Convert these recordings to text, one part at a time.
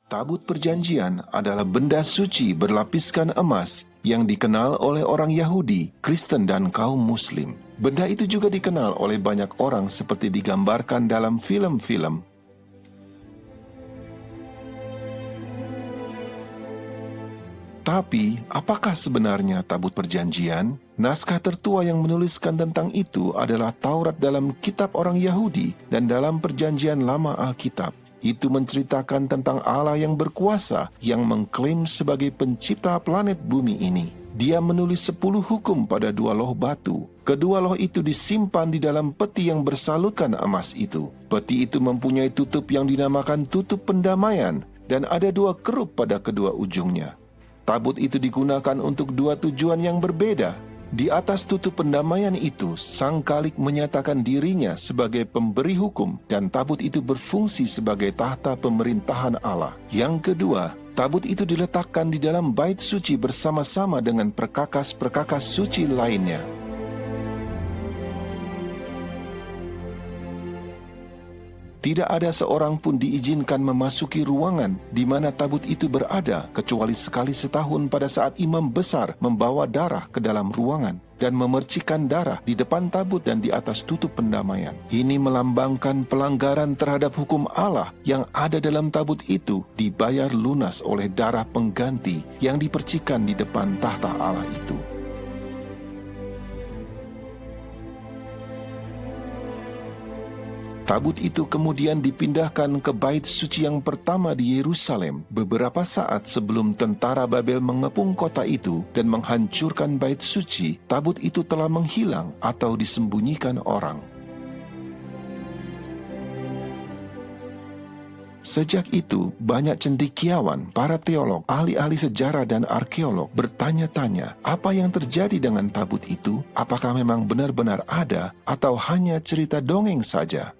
Tabut Perjanjian adalah benda suci berlapiskan emas yang dikenal oleh orang Yahudi, Kristen, dan kaum Muslim. Benda itu juga dikenal oleh banyak orang seperti digambarkan dalam film-film. Tapi, apakah sebenarnya Tabut Perjanjian? Naskah tertua yang menuliskan tentang itu adalah Taurat dalam kitab orang Yahudi dan dalam Perjanjian Lama Alkitab. Itu menceritakan tentang Allah yang berkuasa yang mengklaim sebagai pencipta planet bumi ini. Dia menulis 10 hukum pada 2 loh batu. Kedua loh itu disimpan di dalam peti yang bersalutkan emas itu. Peti itu mempunyai tutup yang dinamakan tutup pendamaian dan ada 2 kerup pada kedua ujungnya. Tabut itu digunakan untuk 2 tujuan yang berbeda. Di atas tutup pendamaian itu, Sang Khalik menyatakan dirinya sebagai pemberi hukum dan tabut itu berfungsi sebagai tahta pemerintahan Allah. Yang kedua, tabut itu diletakkan di dalam bait suci bersama-sama dengan perkakas-perkakas suci lainnya. Tidak ada seorang pun diizinkan memasuki ruangan di mana tabut itu berada, kecuali sekali setahun pada saat imam besar membawa darah ke dalam ruangan dan memercikkan darah di depan tabut dan di atas tutup pendamaian. Ini melambangkan pelanggaran terhadap hukum Allah yang ada dalam tabut itu dibayar lunas oleh darah pengganti yang dipercikkan di depan tahta Allah itu. Tabut itu kemudian dipindahkan ke bait suci yang pertama di Yerusalem beberapa saat sebelum tentara Babel mengepung kota itu dan menghancurkan bait suci. Tabut itu telah menghilang atau disembunyikan orang. Sejak itu, banyak cendekiawan, para teolog, ahli-ahli sejarah dan arkeolog bertanya-tanya, apa yang terjadi dengan tabut itu? Apakah memang benar-benar ada atau hanya cerita dongeng saja?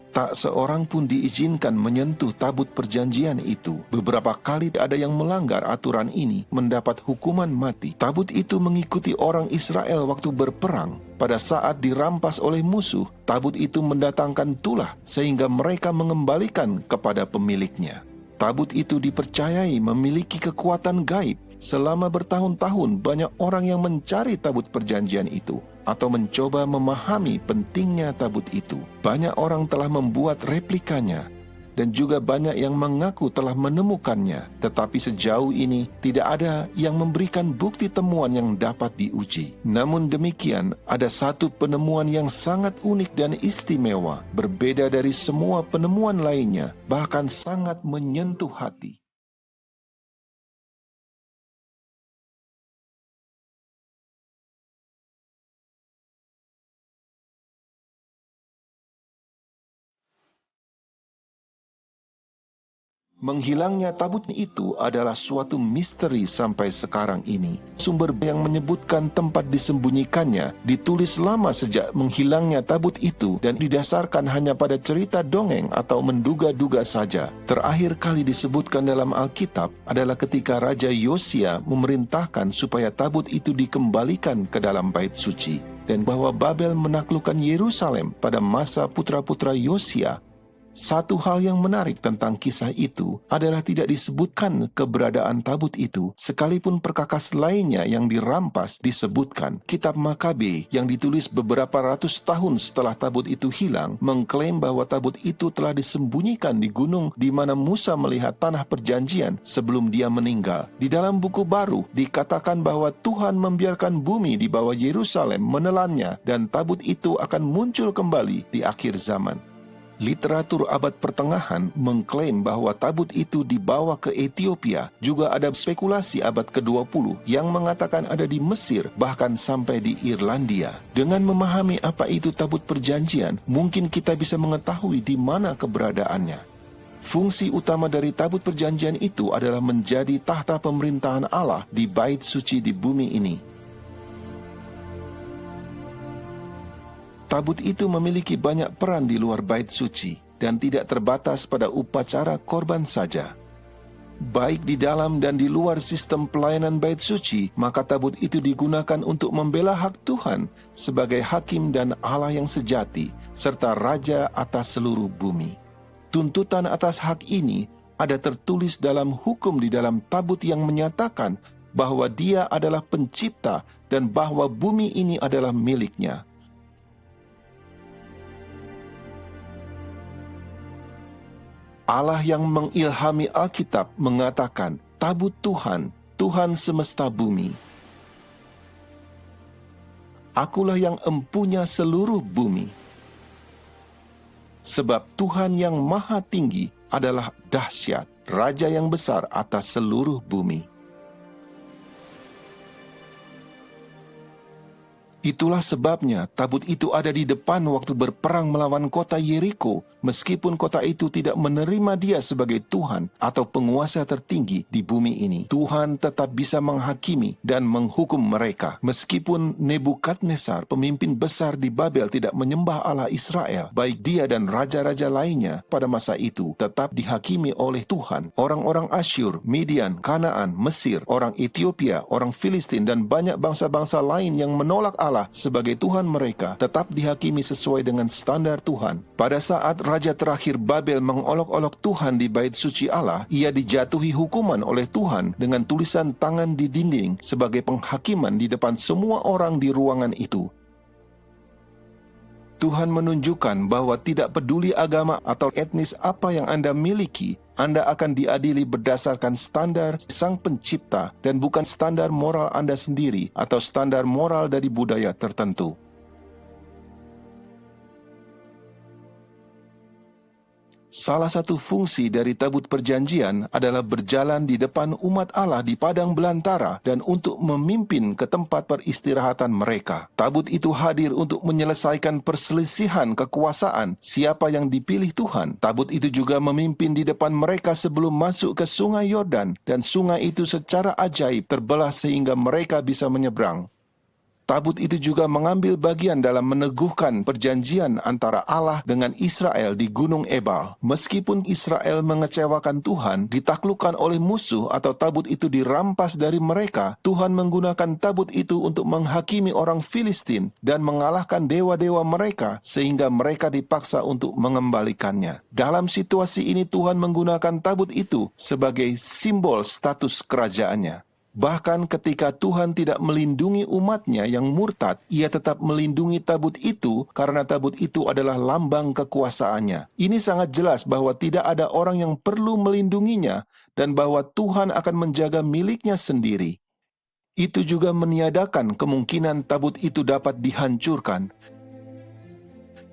Tak seorang pun diizinkan menyentuh tabut perjanjian itu. Beberapa kali ada yang melanggar aturan ini mendapat hukuman mati. Tabut itu mengikuti orang Israel waktu berperang. Pada saat dirampas oleh musuh, tabut itu mendatangkan tulah sehingga mereka mengembalikan kepada pemiliknya. Tabut itu dipercayai memiliki kekuatan gaib. Selama bertahun-tahun banyak orang yang mencari tabut perjanjian itu atau mencoba memahami pentingnya tabut itu. Banyak orang telah membuat replikanya dan juga banyak yang mengaku telah menemukannya. Tetapi sejauh ini tidak ada yang memberikan bukti temuan yang dapat diuji. Namun demikian, ada satu penemuan yang sangat unik dan istimewa, berbeda dari semua penemuan lainnya, bahkan sangat menyentuh hati. Menghilangnya tabut itu adalah suatu misteri sampai sekarang ini. Sumber yang menyebutkan tempat disembunyikannya ditulis lama sejak menghilangnya tabut itu dan didasarkan hanya pada cerita dongeng atau menduga-duga saja. Terakhir kali disebutkan dalam Alkitab adalah ketika Raja Yosia memerintahkan supaya tabut itu dikembalikan ke dalam bait suci dan bahwa Babel menaklukkan Yerusalem pada masa putra-putra Yosia. Satu hal yang menarik tentang kisah itu adalah tidak disebutkan keberadaan tabut itu, sekalipun perkakas lainnya yang dirampas disebutkan. Kitab Makabe yang ditulis beberapa ratus tahun setelah tabut itu hilang, mengklaim bahwa tabut itu telah disembunyikan di gunung di mana Musa melihat tanah perjanjian sebelum dia meninggal. Di dalam buku baru, dikatakan bahwa Tuhan membiarkan bumi di bawah Yerusalem menelannya dan tabut itu akan muncul kembali di akhir zaman. Literatur abad pertengahan mengklaim bahwa tabut itu dibawa ke Ethiopia. Juga ada spekulasi abad ke-20 yang mengatakan ada di Mesir, bahkan sampai di Irlandia. Dengan memahami apa itu tabut perjanjian, mungkin kita bisa mengetahui di mana keberadaannya. Fungsi utama dari tabut perjanjian itu adalah menjadi tahta pemerintahan Allah di bait suci di bumi ini. Tabut itu memiliki banyak peran di luar bait suci dan tidak terbatas pada upacara korban saja. Baik di dalam dan di luar sistem pelayanan bait suci, maka tabut itu digunakan untuk membela hak Tuhan sebagai hakim dan Allah yang sejati, serta Raja atas seluruh bumi. Tuntutan atas hak ini ada tertulis dalam hukum di dalam tabut yang menyatakan bahwa Dia adalah pencipta dan bahwa bumi ini adalah miliknya. Allah yang mengilhami Alkitab mengatakan, tabut Tuhan, Tuhan semesta bumi. Akulah yang empunya seluruh bumi. Sebab Tuhan yang maha tinggi adalah dahsyat, Raja yang besar atas seluruh bumi. Itulah sebabnya tabut itu ada di depan waktu berperang melawan kota Yeriko, meskipun kota itu tidak menerima Dia sebagai Tuhan atau penguasa tertinggi di bumi ini. Tuhan tetap bisa menghakimi dan menghukum mereka. Meskipun Nebukadnezar, pemimpin besar di Babel, tidak menyembah Allah Israel, baik dia dan raja-raja lainnya pada masa itu tetap dihakimi oleh Tuhan. Orang-orang Asyur, Midian, Kanaan, Mesir, orang Ethiopia, orang Filistin, dan banyak bangsa-bangsa lain yang menolak Allah sebagai Tuhan mereka tetap dihakimi sesuai dengan standar Tuhan. Pada saat raja terakhir Babel mengolok-olok Tuhan di bait suci Allah, ia dijatuhi hukuman oleh Tuhan dengan tulisan tangan di dinding sebagai penghakiman di depan semua orang di ruangan itu. Tuhan menunjukkan bahwa tidak peduli agama atau etnis apa yang Anda miliki, Anda akan diadili berdasarkan standar Sang Pencipta dan bukan standar moral Anda sendiri atau standar moral dari budaya tertentu. Salah satu fungsi dari tabut perjanjian adalah berjalan di depan umat Allah di padang belantara dan untuk memimpin ke tempat peristirahatan mereka. Tabut itu hadir untuk menyelesaikan perselisihan kekuasaan siapa yang dipilih Tuhan. Tabut itu juga memimpin di depan mereka sebelum masuk ke sungai Yordan, dan sungai itu secara ajaib terbelah sehingga mereka bisa menyeberang. Tabut itu juga mengambil bagian dalam meneguhkan perjanjian antara Allah dengan Israel di Gunung Ebal. Meskipun Israel mengecewakan Tuhan, ditaklukkan oleh musuh atau tabut itu dirampas dari mereka, Tuhan menggunakan tabut itu untuk menghakimi orang Filistin dan mengalahkan dewa-dewa mereka sehingga mereka dipaksa untuk mengembalikannya. Dalam situasi ini Tuhan menggunakan tabut itu sebagai simbol status kerajaannya. Bahkan ketika Tuhan tidak melindungi umatnya yang murtad, Ia tetap melindungi tabut itu karena tabut itu adalah lambang kekuasaannya. Ini sangat jelas bahwa tidak ada orang yang perlu melindunginya dan bahwa Tuhan akan menjaga miliknya sendiri. Itu juga meniadakan kemungkinan tabut itu dapat dihancurkan.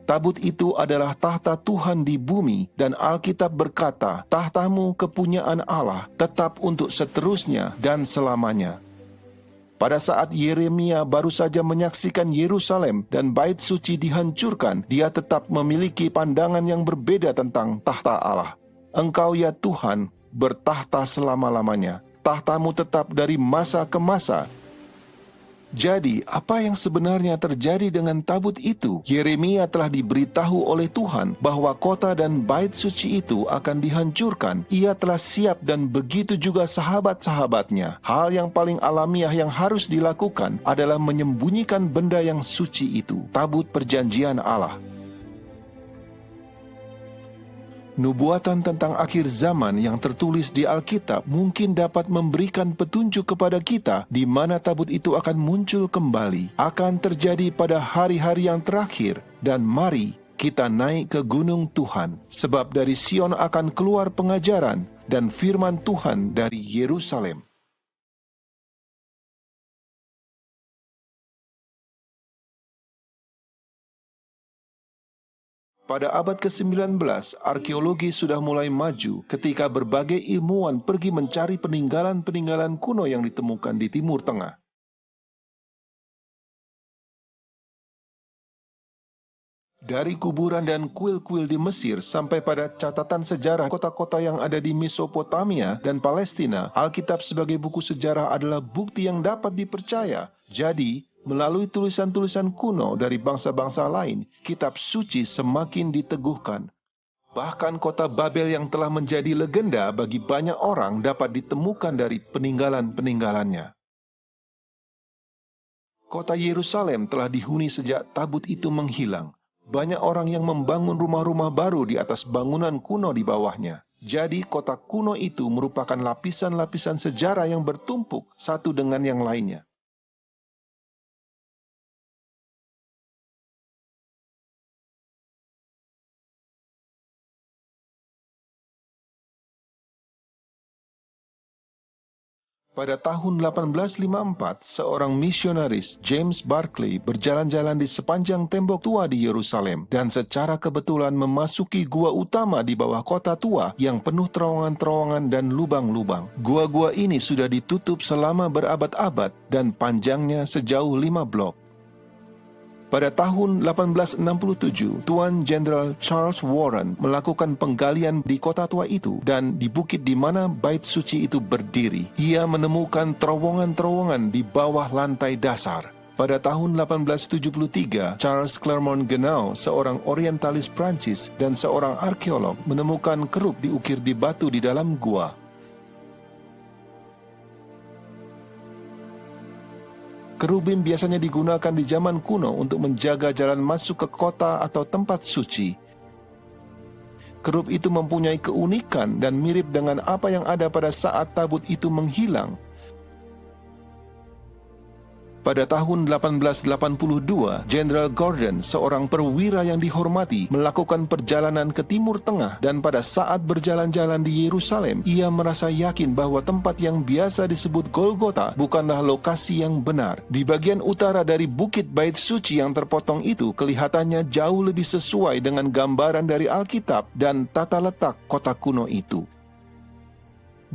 Tabut itu adalah tahta Tuhan di bumi, dan Alkitab berkata, tahtamu kepunyaan Allah, tetap untuk seterusnya dan selamanya. Pada saat Yeremia baru saja menyaksikan Yerusalem dan bait suci dihancurkan, dia tetap memiliki pandangan yang berbeda tentang tahta Allah. Engkau ya Tuhan, bertahta selama-lamanya. Tahtamu tetap dari masa ke masa. Jadi, apa yang sebenarnya terjadi dengan tabut itu? Yeremia telah diberitahu oleh Tuhan bahwa kota dan bait suci itu akan dihancurkan. Ia telah siap dan begitu juga sahabat-sahabatnya. Hal yang paling alamiah yang harus dilakukan adalah menyembunyikan benda yang suci itu, tabut perjanjian Allah. Nubuatan tentang akhir zaman yang tertulis di Alkitab mungkin dapat memberikan petunjuk kepada kita di mana tabut itu akan muncul kembali. Akan terjadi pada hari-hari yang terakhir, dan mari kita naik ke gunung Tuhan, sebab dari Sion akan keluar pengajaran dan firman Tuhan dari Yerusalem. Pada abad ke-19, arkeologi sudah mulai maju ketika berbagai ilmuwan pergi mencari peninggalan-peninggalan kuno yang ditemukan di Timur Tengah. Dari kuburan dan kuil-kuil di Mesir sampai pada catatan sejarah kota-kota yang ada di Mesopotamia dan Palestina, Alkitab sebagai buku sejarah adalah bukti yang dapat dipercaya. Jadi, melalui tulisan-tulisan kuno dari bangsa-bangsa lain, kitab suci semakin diteguhkan. Bahkan kota Babel yang telah menjadi legenda bagi banyak orang dapat ditemukan dari peninggalan-peninggalannya. Kota Yerusalem telah dihuni sejak tabut itu menghilang. Banyak orang yang membangun rumah-rumah baru di atas bangunan kuno di bawahnya. Jadi kota kuno itu merupakan lapisan-lapisan sejarah yang bertumpuk satu dengan yang lainnya. Pada tahun 1854, seorang misionaris, James Barclay, berjalan-jalan di sepanjang tembok tua di Yerusalem dan secara kebetulan memasuki gua utama di bawah kota tua yang penuh terowongan-terowongan dan lubang-lubang. Gua-gua ini sudah ditutup selama berabad-abad dan panjangnya sejauh 5 blok. Pada tahun 1867, Tuan Jenderal Charles Warren melakukan penggalian di kota tua itu dan di bukit di mana bait suci itu berdiri. Ia menemukan terowongan-terowongan di bawah lantai dasar. Pada tahun 1873, Charles Clermont Ganneau, seorang orientalis Prancis dan seorang arkeolog, menemukan kerup diukir di batu di dalam gua. Kerubim biasanya digunakan di zaman kuno untuk menjaga jalan masuk ke kota atau tempat suci. Kerub itu mempunyai keunikan dan mirip dengan apa yang ada pada saat tabut itu menghilang. Pada tahun 1882, Jenderal Gordon, seorang perwira yang dihormati, melakukan perjalanan ke Timur Tengah dan pada saat berjalan-jalan di Yerusalem, ia merasa yakin bahwa tempat yang biasa disebut Golgota bukanlah lokasi yang benar. Di bagian utara dari bukit Bait Suci yang terpotong itu kelihatannya jauh lebih sesuai dengan gambaran dari Alkitab dan tata letak kota kuno itu.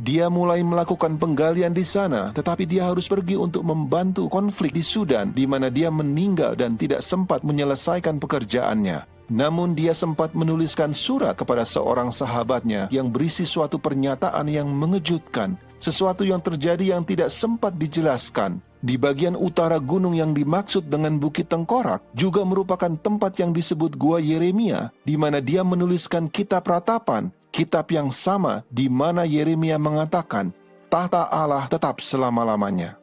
Dia mulai melakukan penggalian di sana, tetapi dia harus pergi untuk membantu konflik di Sudan, di mana dia meninggal dan tidak sempat menyelesaikan pekerjaannya. Namun dia sempat menuliskan surat kepada seorang sahabatnya yang berisi suatu pernyataan yang mengejutkan, sesuatu yang terjadi yang tidak sempat dijelaskan. Di bagian utara gunung yang dimaksud dengan Bukit Tengkorak juga merupakan tempat yang disebut Gua Yeremia, di mana dia menuliskan kitab ratapan, kitab yang sama di mana Yeremia mengatakan, tahta Allah tetap selama-lamanya.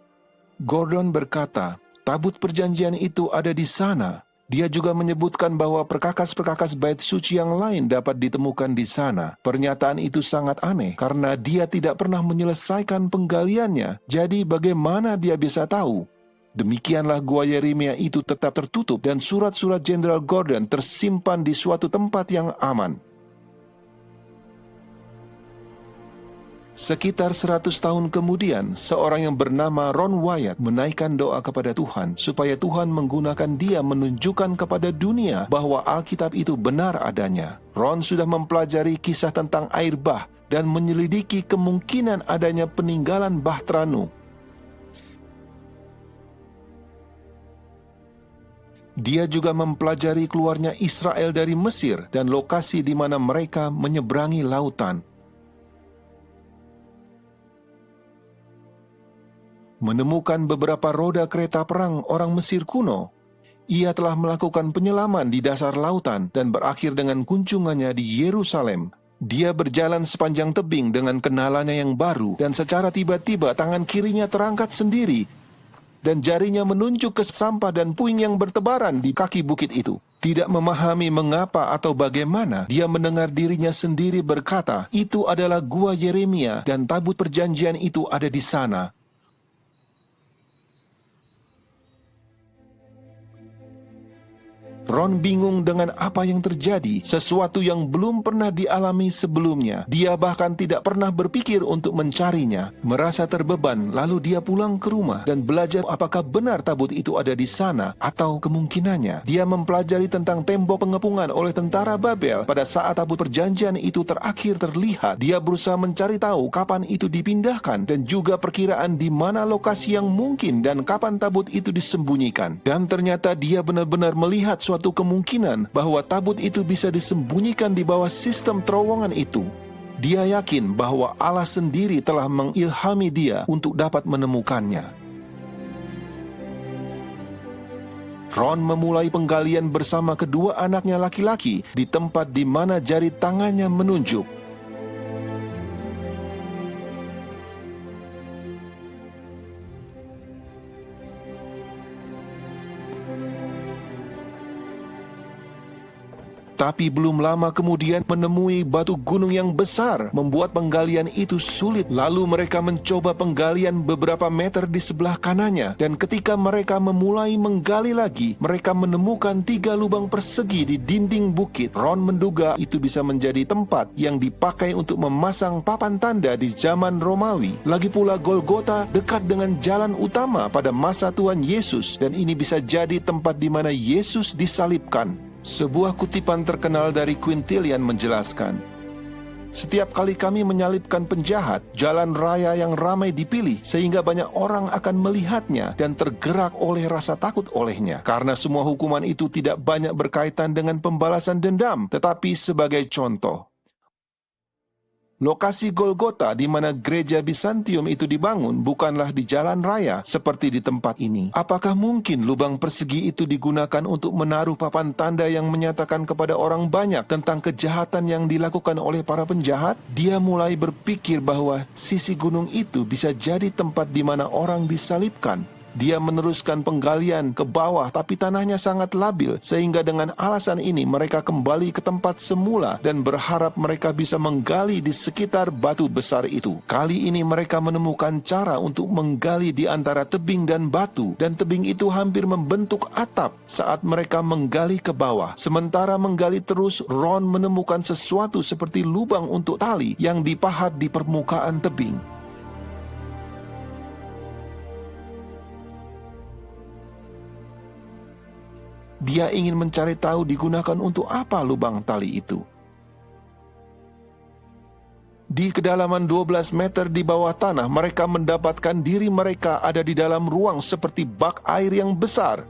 Gordon berkata, tabut perjanjian itu ada di sana. Dia juga menyebutkan bahwa perkakas-perkakas bait suci yang lain dapat ditemukan di sana. Pernyataan itu sangat aneh karena dia tidak pernah menyelesaikan penggaliannya. Jadi bagaimana dia bisa tahu? Demikianlah gua Yeremia itu tetap tertutup dan surat-surat Jenderal Gordon tersimpan di suatu tempat yang aman. Sekitar 100 tahun kemudian, seorang yang bernama Ron Wyatt menaikkan doa kepada Tuhan supaya Tuhan menggunakan dia menunjukkan kepada dunia bahwa Alkitab itu benar adanya. Ron sudah mempelajari kisah tentang air bah dan menyelidiki kemungkinan adanya peninggalan Bahtranu. Dia juga mempelajari keluarnya Israel dari Mesir dan lokasi di mana mereka menyeberangi lautan. Menemukan beberapa roda kereta perang orang Mesir kuno. Ia telah melakukan penyelaman di dasar lautan dan berakhir dengan kunjungannya di Yerusalem. Dia berjalan sepanjang tebing dengan kenalannya yang baru dan secara tiba-tiba tangan kirinya terangkat sendiri dan jarinya menunjuk ke sampah dan puing yang bertebaran di kaki bukit itu. Tidak memahami mengapa atau bagaimana, dia mendengar dirinya sendiri berkata, itu adalah gua Yeremia dan tabut perjanjian itu ada di sana. Ron bingung dengan apa yang terjadi, sesuatu yang belum pernah dialami sebelumnya. Dia bahkan tidak pernah berpikir untuk mencarinya. Merasa terbeban, lalu dia pulang ke rumah dan belajar apakah benar tabut itu ada di sana atau kemungkinannya. Dia mempelajari tentang tembok pengepungan oleh tentara Babel pada saat tabut perjanjian itu terakhir terlihat. Dia berusaha mencari tahu kapan itu dipindahkan dan juga perkiraan di mana lokasi yang mungkin dan kapan tabut itu disembunyikan. Dan ternyata dia benar-benar melihat suatu kemungkinan bahwa tabut itu bisa disembunyikan di bawah sistem terowongan itu. Dia yakin bahwa Allah sendiri telah mengilhami dia untuk dapat menemukannya. Ron memulai penggalian bersama kedua anaknya laki-laki di tempat di mana jari tangannya menunjuk. Tetapi belum lama kemudian menemui batu gunung yang besar, membuat penggalian itu sulit. Lalu mereka mencoba penggalian beberapa meter di sebelah kanannya, dan ketika mereka memulai menggali lagi, mereka menemukan 3 lubang persegi di dinding bukit. Ron menduga itu bisa menjadi tempat yang dipakai untuk memasang papan tanda di zaman Romawi. Lagi pula Golgota dekat dengan jalan utama pada masa Tuhan Yesus, dan ini bisa jadi tempat di mana Yesus disalibkan. Sebuah kutipan terkenal dari Quintilian menjelaskan, "Setiap kali kami menyalibkan penjahat, jalan raya yang ramai dipilih sehingga banyak orang akan melihatnya dan tergerak oleh rasa takut olehnya. Karena semua hukuman itu tidak banyak berkaitan dengan pembalasan dendam, tetapi sebagai contoh. Lokasi Golgota di mana gereja Bizantium itu dibangun bukanlah di jalan raya seperti di tempat ini. Apakah mungkin lubang persegi itu digunakan untuk menaruh papan tanda yang menyatakan kepada orang banyak tentang kejahatan yang dilakukan oleh para penjahat?" Dia mulai berpikir bahwa sisi gunung itu bisa jadi tempat di mana orang disalibkan. Dia meneruskan penggalian ke bawah, tapi tanahnya sangat labil, sehingga dengan alasan ini mereka kembali ke tempat semula dan berharap mereka bisa menggali di sekitar batu besar itu. Kali ini mereka menemukan cara untuk menggali di antara tebing dan batu, dan tebing itu hampir membentuk atap saat mereka menggali ke bawah. Sementara menggali terus, Ron menemukan sesuatu seperti lubang untuk tali yang dipahat di permukaan tebing. Dia ingin mencari tahu digunakan untuk apa lubang tali itu. Di kedalaman 12 meter di bawah tanah, mereka mendapatkan diri mereka ada di dalam ruang seperti bak air yang besar.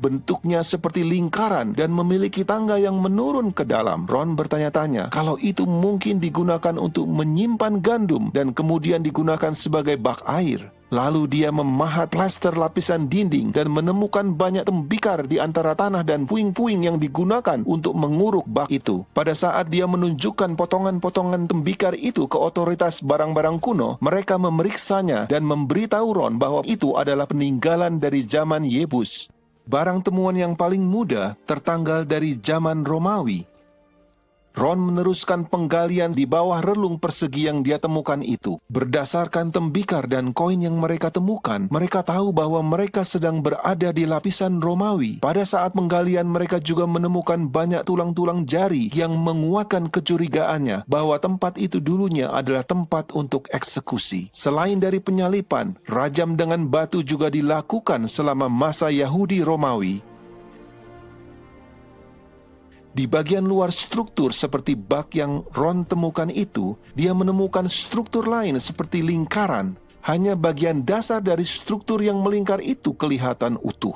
Bentuknya seperti lingkaran dan memiliki tangga yang menurun ke dalam. Ron bertanya-tanya kalau itu mungkin digunakan untuk menyimpan gandum dan kemudian digunakan sebagai bak air. Lalu dia memahat plaster lapisan dinding dan menemukan banyak tembikar di antara tanah dan puing-puing yang digunakan untuk menguruk bak itu. Pada saat dia menunjukkan potongan-potongan tembikar itu ke otoritas barang-barang kuno, mereka memeriksanya dan memberitahu Ron bahwa itu adalah peninggalan dari zaman Yebus. Barang temuan yang paling muda tertanggal dari zaman Romawi. Ron meneruskan penggalian di bawah relung persegi yang dia temukan itu. Berdasarkan tembikar dan koin yang mereka temukan, mereka tahu bahwa mereka sedang berada di lapisan Romawi. Pada saat penggalian, mereka juga menemukan banyak tulang-tulang jari yang menguatkan kecurigaannya bahwa tempat itu dulunya adalah tempat untuk eksekusi. Selain dari penyalipan, rajam dengan batu juga dilakukan selama masa Yahudi Romawi. Di bagian luar struktur seperti bak yang Ron temukan itu, dia menemukan struktur lain seperti lingkaran. Hanya bagian dasar dari struktur yang melingkar itu kelihatan utuh.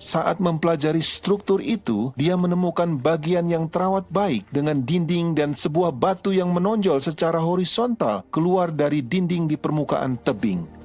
Saat mempelajari struktur itu, dia menemukan bagian yang terawat baik dengan dinding dan sebuah batu yang menonjol secara horizontal keluar dari dinding di permukaan tebing.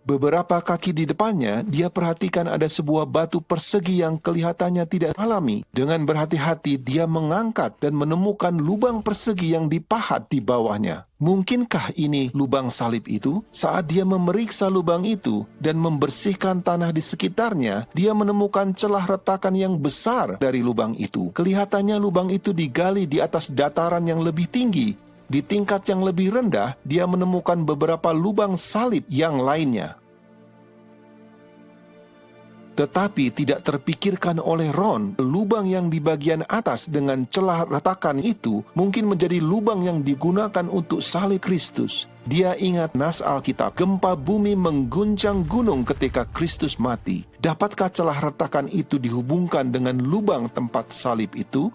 Beberapa kaki di depannya, dia perhatikan ada sebuah batu persegi yang kelihatannya tidak alami. Dengan berhati-hati, dia mengangkat dan menemukan lubang persegi yang dipahat di bawahnya. Mungkinkah ini lubang salib itu? Saat dia memeriksa lubang itu dan membersihkan tanah di sekitarnya, dia menemukan celah retakan yang besar dari lubang itu. Kelihatannya lubang itu digali di atas dataran yang lebih tinggi. Di tingkat yang lebih rendah, dia menemukan beberapa lubang salib yang lainnya. Tetapi tidak terpikirkan oleh Ron, lubang yang di bagian atas dengan celah retakan itu mungkin menjadi lubang yang digunakan untuk salib Kristus. Dia ingat nas Alkitab, gempa bumi mengguncang gunung ketika Kristus mati. Dapatkah celah retakan itu dihubungkan dengan lubang tempat salib itu?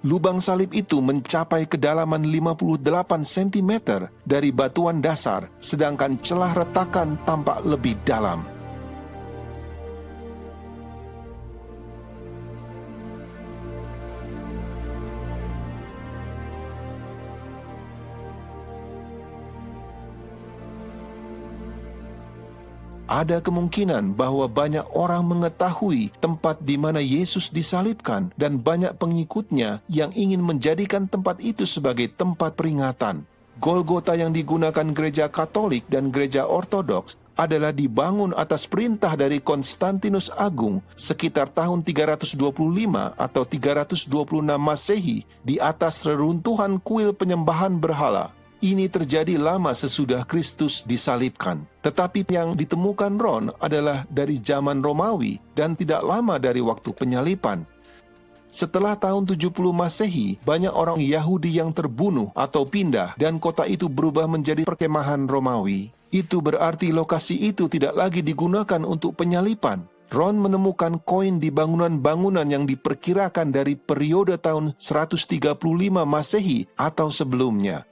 Lubang salib itu mencapai kedalaman 58 cm dari batuan dasar, sedangkan celah retakan tampak lebih dalam. Ada kemungkinan bahwa banyak orang mengetahui tempat di mana Yesus disalibkan dan banyak pengikutnya yang ingin menjadikan tempat itu sebagai tempat peringatan. Golgota yang digunakan gereja Katolik dan gereja Ortodoks adalah dibangun atas perintah dari Konstantinus Agung sekitar tahun 325 atau 326 Masehi di atas reruntuhan kuil penyembahan berhala. Ini terjadi lama sesudah Kristus disalibkan. Tetapi yang ditemukan Ron adalah dari zaman Romawi dan tidak lama dari waktu penyalipan. Setelah tahun 70 Masehi, banyak orang Yahudi yang terbunuh atau pindah dan kota itu berubah menjadi perkemahan Romawi. Itu berarti lokasi itu tidak lagi digunakan untuk penyalipan. Ron menemukan koin di bangunan-bangunan yang diperkirakan dari periode tahun 135 Masehi atau sebelumnya.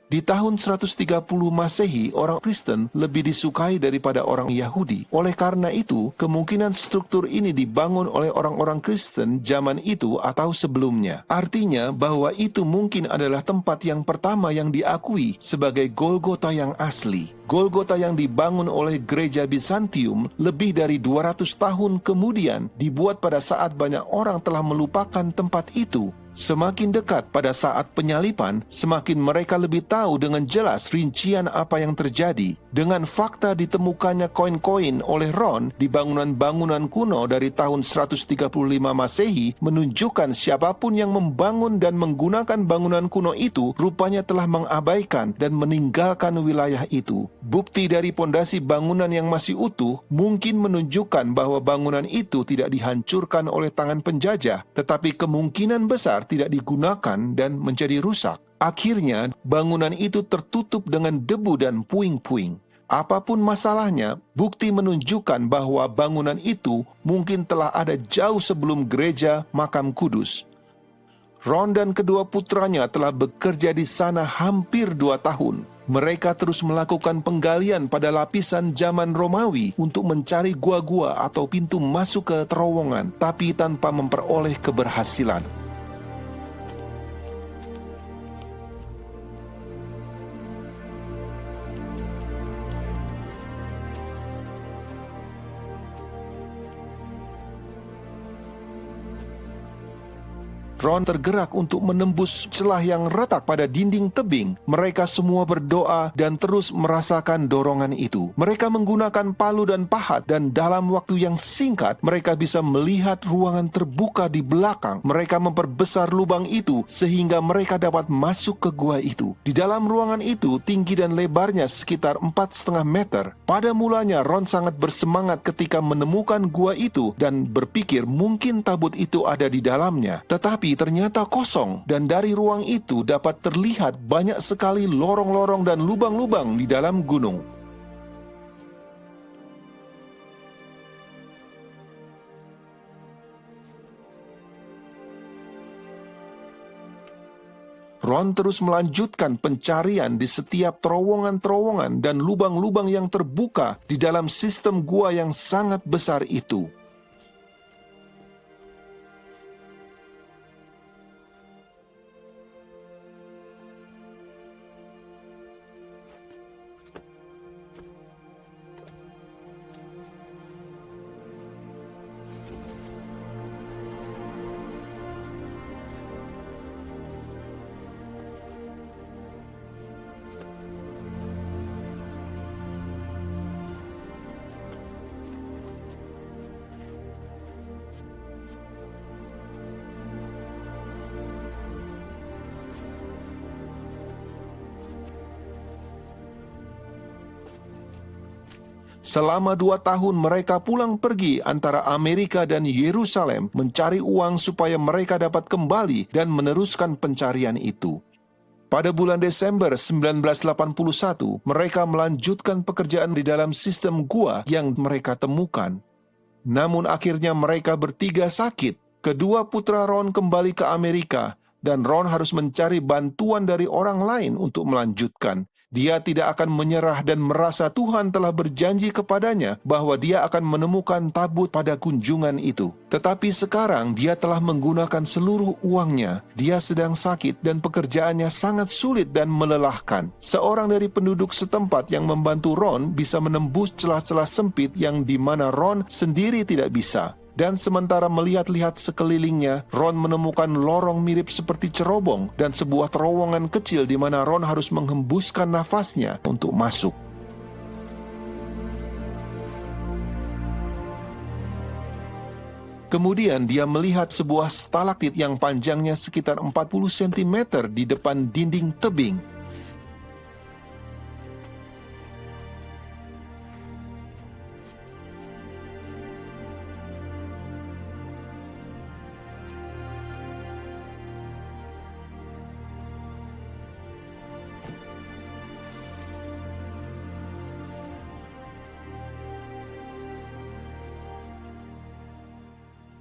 Di tahun 130 Masehi, orang Kristen lebih disukai daripada orang Yahudi. Oleh karena itu, kemungkinan struktur ini dibangun oleh orang-orang Kristen zaman itu atau sebelumnya. Artinya bahwa itu mungkin adalah tempat yang pertama yang diakui sebagai Golgota yang asli. Golgota yang dibangun oleh gereja Bizantium lebih dari 200 tahun kemudian dibuat pada saat banyak orang telah melupakan tempat itu. Semakin dekat pada saat penyalipan, semakin mereka lebih tahu dengan jelas rincian apa yang terjadi. Dengan fakta ditemukannya koin-koin oleh Ron di bangunan-bangunan kuno dari tahun 135 Masehi menunjukkan siapapun yang membangun dan menggunakan bangunan kuno itu rupanya telah mengabaikan dan meninggalkan wilayah itu. Bukti dari pondasi bangunan yang masih utuh mungkin menunjukkan bahwa bangunan itu tidak dihancurkan oleh tangan penjajah, tetapi kemungkinan besar tidak digunakan dan menjadi rusak. Akhirnya, bangunan itu tertutup dengan debu dan puing-puing. Apapun masalahnya, bukti menunjukkan bahwa bangunan itu mungkin telah ada jauh sebelum gereja makam kudus. Ron dan kedua putranya telah bekerja di sana hampir 2 tahun. Mereka terus melakukan penggalian pada lapisan zaman Romawi untuk mencari gua-gua atau pintu masuk ke terowongan, tapi tanpa memperoleh keberhasilan. Ron tergerak untuk menembus celah yang retak pada dinding tebing. Mereka semua berdoa dan terus merasakan dorongan itu. Mereka menggunakan palu dan pahat, dan dalam waktu yang singkat, mereka bisa melihat ruangan terbuka di belakang. Mereka memperbesar lubang itu sehingga mereka dapat masuk ke gua itu. Di dalam ruangan itu, tinggi dan lebarnya sekitar 4,5 meter. Pada mulanya, Ron sangat bersemangat ketika menemukan gua itu dan berpikir mungkin tabut itu ada di dalamnya. Tetapi ternyata kosong, dan dari ruang itu dapat terlihat banyak sekali lorong-lorong dan lubang-lubang di dalam gunung. Ron terus melanjutkan pencarian di setiap terowongan-terowongan dan lubang-lubang yang terbuka di dalam sistem gua yang sangat besar itu. Selama 2 tahun mereka pulang pergi antara Amerika dan Yerusalem mencari uang supaya mereka dapat kembali dan meneruskan pencarian itu. Pada bulan Desember 1981, mereka melanjutkan pekerjaan di dalam sistem gua yang mereka temukan. Namun akhirnya mereka bertiga sakit. Kedua putra Ron kembali ke Amerika, dan Ron harus mencari bantuan dari orang lain untuk melanjutkan. Dia tidak akan menyerah dan merasa Tuhan telah berjanji kepadanya bahwa dia akan menemukan tabut pada kunjungan itu. Tetapi sekarang dia telah menggunakan seluruh uangnya. Dia sedang sakit dan pekerjaannya sangat sulit dan melelahkan. Seorang dari penduduk setempat yang membantu Ron bisa menembus celah-celah sempit yang di mana Ron sendiri tidak bisa. Dan sementara melihat-lihat sekelilingnya, Ron menemukan lorong mirip seperti cerobong dan sebuah terowongan kecil di mana Ron harus menghembuskan nafasnya untuk masuk. Kemudian dia melihat sebuah stalaktit yang panjangnya sekitar 40 cm di depan dinding tebing.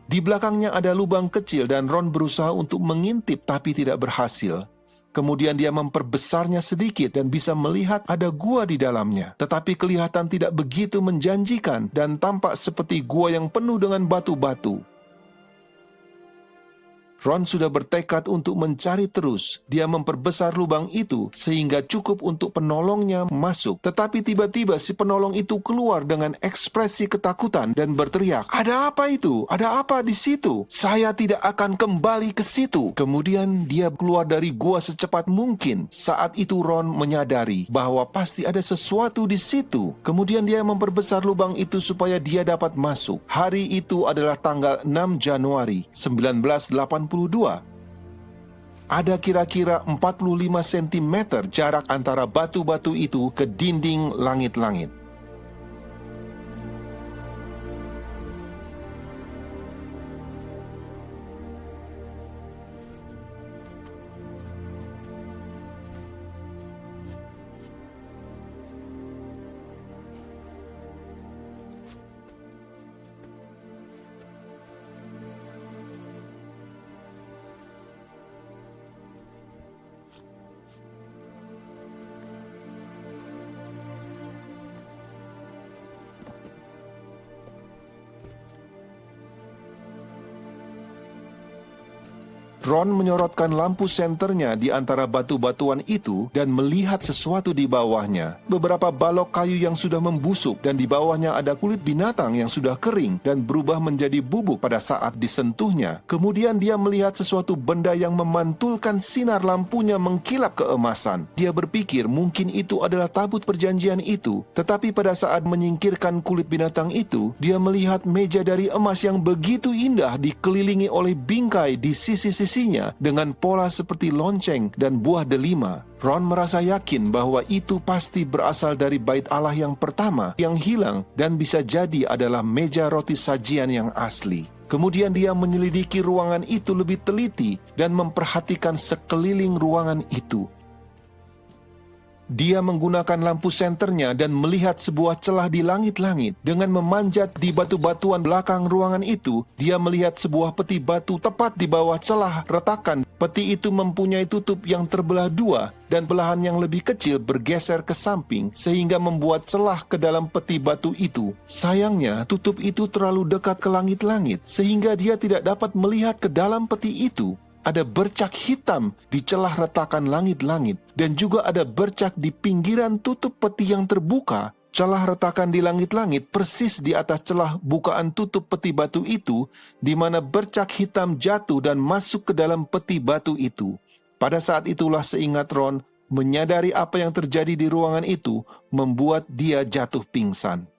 Di belakangnya ada lubang kecil dan Ron berusaha untuk mengintip tapi tidak berhasil. Kemudian dia memperbesarnya sedikit dan bisa melihat ada gua di dalamnya. Tetapi kelihatan tidak begitu menjanjikan dan tampak seperti gua yang penuh dengan batu-batu. Ron sudah bertekad untuk mencari terus. Dia memperbesar lubang itu sehingga cukup untuk penolongnya masuk. Tetapi tiba-tiba si penolong itu keluar dengan ekspresi ketakutan dan berteriak, "Ada apa itu? Ada apa di situ? Saya tidak akan kembali ke situ." Kemudian dia keluar dari gua secepat mungkin. Saat itu Ron menyadari bahwa pasti ada sesuatu di situ. Kemudian dia memperbesar lubang itu supaya dia dapat masuk. Hari itu adalah tanggal 6 Januari 1982. Ada kira-kira 45 cm jarak antara batu-batu itu ke dinding langit-langit. Ron menyorotkan lampu senternya di antara batu-batuan itu dan melihat sesuatu di bawahnya. Beberapa balok kayu yang sudah membusuk dan di bawahnya ada kulit binatang yang sudah kering dan berubah menjadi bubuk pada saat disentuhnya. Kemudian dia melihat sesuatu benda yang memantulkan sinar lampunya mengkilap keemasan. Dia berpikir mungkin itu adalah tabut perjanjian itu. Tetapi pada saat menyingkirkan kulit binatang itu, dia melihat meja dari emas yang begitu indah dikelilingi oleh bingkai di sisi-sisi dengan pola seperti lonceng dan buah delima. Ron merasa yakin bahwa itu pasti berasal dari bait Allah yang pertama yang hilang dan bisa jadi adalah meja roti sajian yang asli. Kemudian dia menyelidiki ruangan itu lebih teliti dan memperhatikan sekeliling ruangan itu. Dia menggunakan lampu senternya dan melihat sebuah celah di langit-langit. Dengan memanjat di batu-batuan belakang ruangan itu, dia melihat sebuah peti batu tepat di bawah celah retakan. Peti itu mempunyai tutup yang terbelah dua dan belahan yang lebih kecil bergeser ke samping sehingga membuat celah ke dalam peti batu itu. Sayangnya, tutup itu terlalu dekat ke langit-langit sehingga dia tidak dapat melihat ke dalam peti itu. Ada bercak hitam di celah retakan langit-langit dan juga ada bercak di pinggiran tutup peti yang terbuka. Celah retakan di langit-langit persis di atas celah bukaan tutup peti batu itu, di mana bercak hitam jatuh dan masuk ke dalam peti batu itu. Pada saat itulah seingat Ron, menyadari apa yang terjadi di ruangan itu membuat dia jatuh pingsan.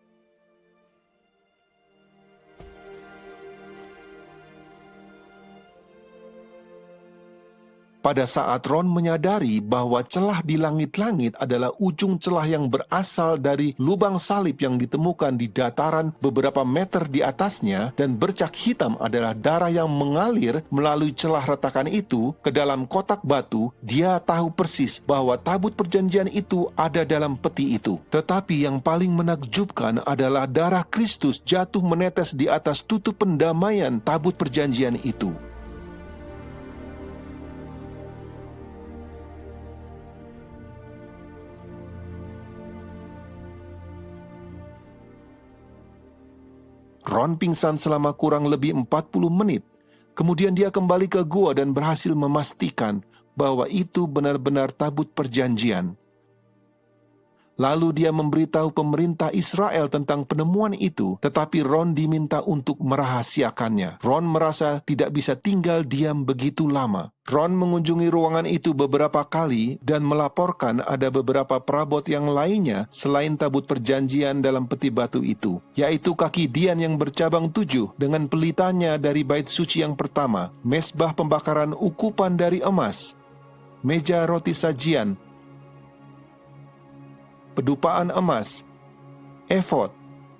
Pada saat Ron menyadari bahwa celah di langit-langit adalah ujung celah yang berasal dari lubang salib yang ditemukan di dataran beberapa meter di atasnya dan bercak hitam adalah darah yang mengalir melalui celah retakan itu ke dalam kotak batu, dia tahu persis bahwa tabut perjanjian itu ada dalam peti itu. Tetapi yang paling menakjubkan adalah darah Kristus jatuh menetes di atas tutup pendamaian tabut perjanjian itu. Ron pingsan selama kurang lebih 40 menit. Kemudian dia kembali ke gua dan berhasil memastikan bahwa itu benar-benar tabut perjanjian. Lalu dia memberitahu pemerintah Israel tentang penemuan itu, tetapi Ron diminta untuk merahasiakannya. Ron merasa tidak bisa tinggal diam begitu lama. Ron mengunjungi ruangan itu beberapa kali dan melaporkan ada beberapa perabot yang lainnya selain tabut perjanjian dalam peti batu itu, yaitu kaki Dian yang bercabang 7 dengan pelitanya dari bait suci yang pertama, mesbah pembakaran ukupan dari emas, meja roti sajian, pedupaan emas, efod,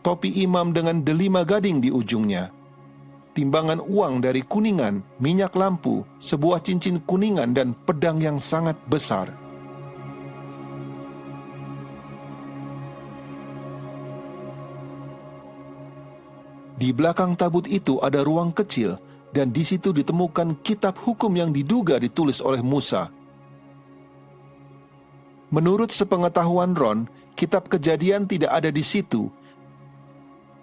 topi imam dengan delima gading di ujungnya, timbangan uang dari kuningan, minyak lampu, sebuah cincin kuningan, dan pedang yang sangat besar. Di belakang tabut itu ada ruang kecil, dan di situ ditemukan kitab hukum yang diduga ditulis oleh Musa. Menurut sepengetahuan Ron, kitab Kejadian tidak ada di situ.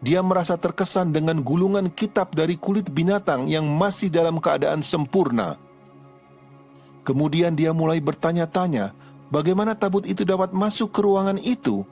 Dia merasa terkesan dengan gulungan kitab dari kulit binatang yang masih dalam keadaan sempurna. Kemudian dia mulai bertanya-tanya, bagaimana tabut itu dapat masuk ke ruangan itu?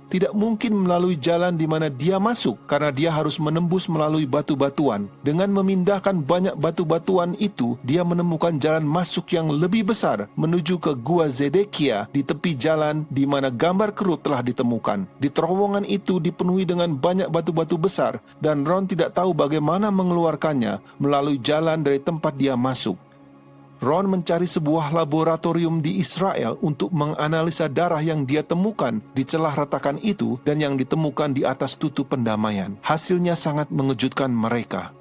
Tidak mungkin melalui jalan di mana dia masuk, karena dia harus menembus melalui batu-batuan. Dengan memindahkan banyak batu-batuan itu, dia menemukan jalan masuk yang lebih besar menuju ke Gua Zedekia di tepi jalan di mana gambar kerub telah ditemukan. Di terowongan itu dipenuhi dengan banyak batu-batu besar, dan Ron tidak tahu bagaimana mengeluarkannya melalui jalan dari tempat dia masuk. Ron mencari sebuah laboratorium di Israel untuk menganalisa darah yang dia temukan di celah retakan itu dan yang ditemukan di atas tutup pendamaian. Hasilnya sangat mengejutkan mereka.